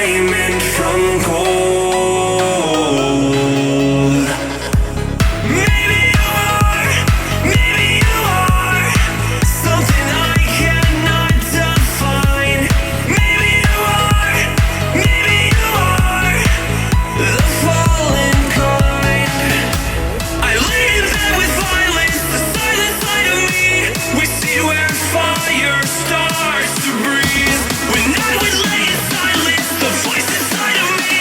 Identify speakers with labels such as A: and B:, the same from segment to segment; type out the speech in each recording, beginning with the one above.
A: diamond from gold. Maybe you are something I cannot define. Maybe you are the fallen kind. I lay in bed with violence, the silent side of me. We see where fire starts to breathe. When I would lay in silence, the voice inside of me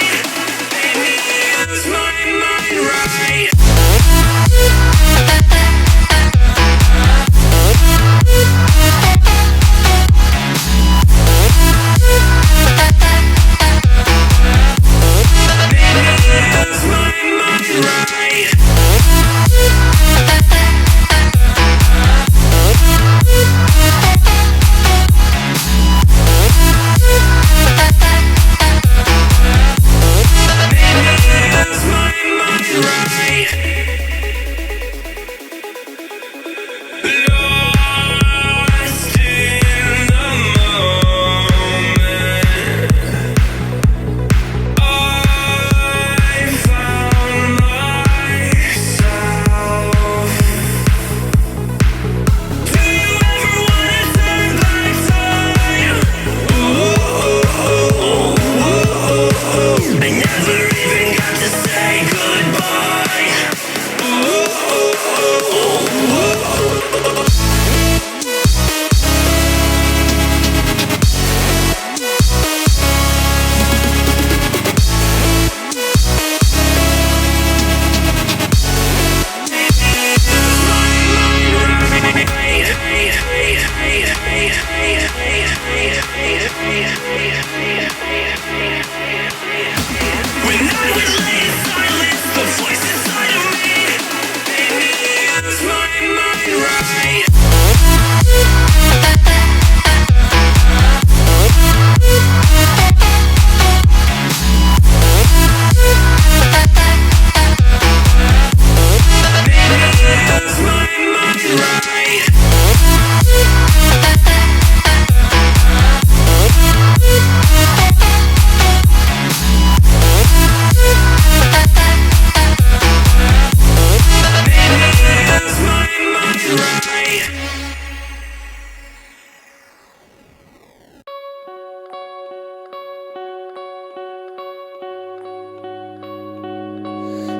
A: made me use my mind right.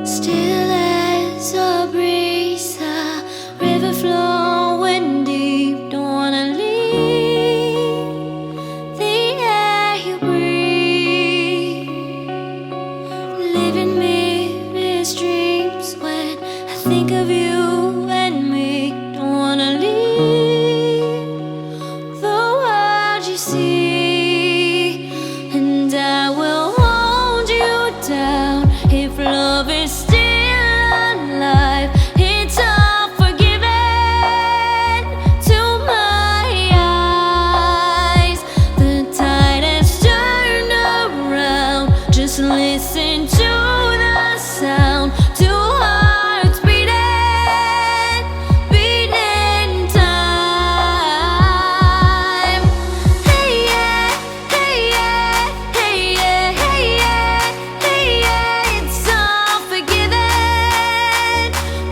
B: Still as a breeze, a river flowing deep. Don't wanna leave the air you breathe. Living me dreams when I think of you and me. Don't wanna leave the world you see, and I will hold you down if love is still alive. It's all forgiven to my eyes. The tide has turned around. Just listen to the sound. Two hearts beating, beating time. Hey yeah, hey yeah, hey yeah, hey yeah, hey yeah. It's all forgiven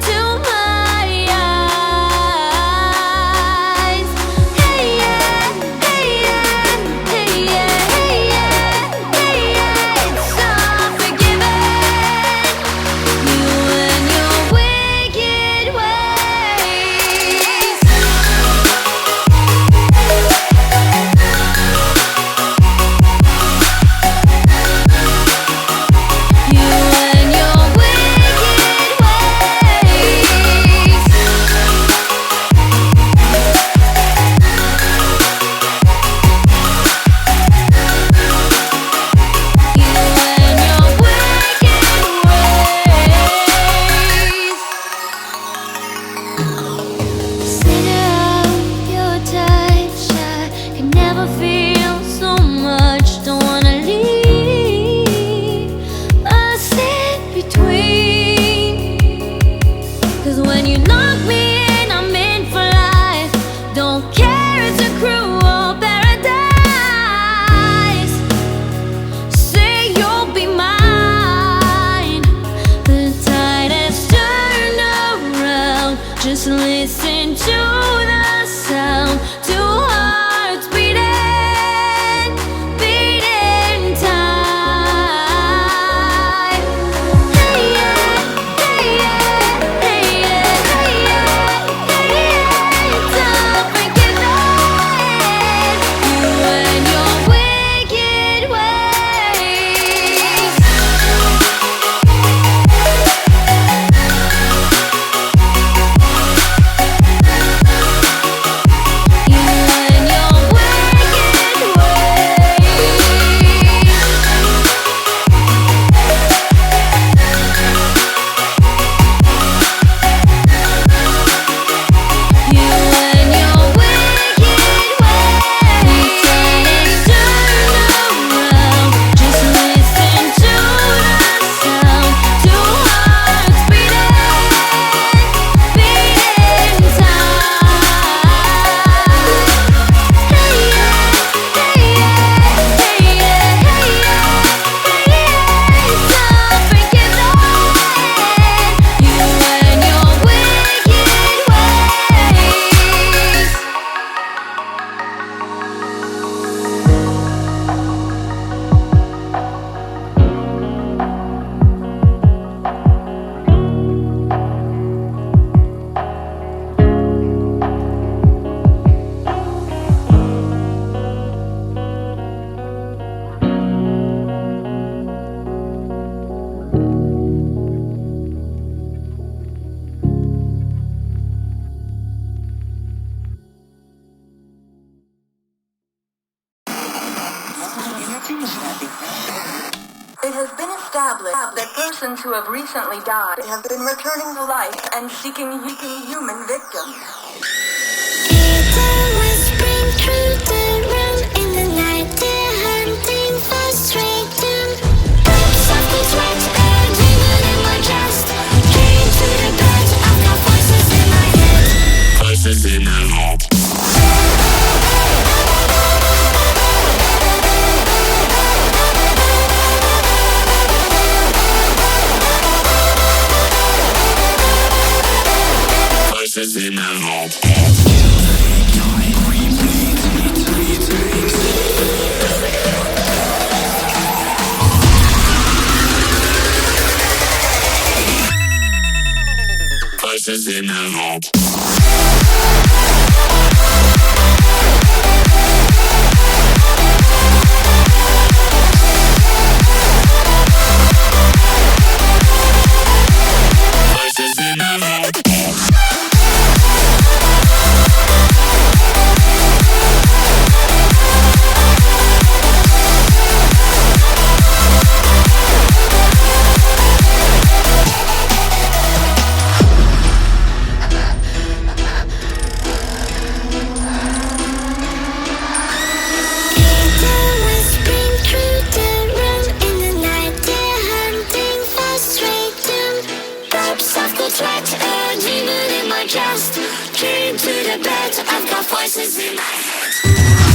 B: to my eyes. Hey yeah, hey yeah, hey yeah, hey yeah, hey yeah. It's all forgiven. You and your wicked ways. You and your wicked ways. You and your wicked ways. Center of your touch, I can never feel so much. Don't wanna leave us in between. 'Cause when you lock me in, I'm in for life. Don't care, it's a cruel paradise.
C: It has been established that persons who have recently died have been returning to life and seeking human victims.
B: It always bring through the room in the night. They're hunting for straight doom. Softly threats are demon in my chest. Came to the bed, I've got voices in my head.
A: Voices in my head. Voices in my head. Voices in my head. Voices in my head.
B: It always bring through the room in the night. They're hunting for straight doom. Burps of the threat, a demon in my chest. Came to the bed, I've got voices in my head.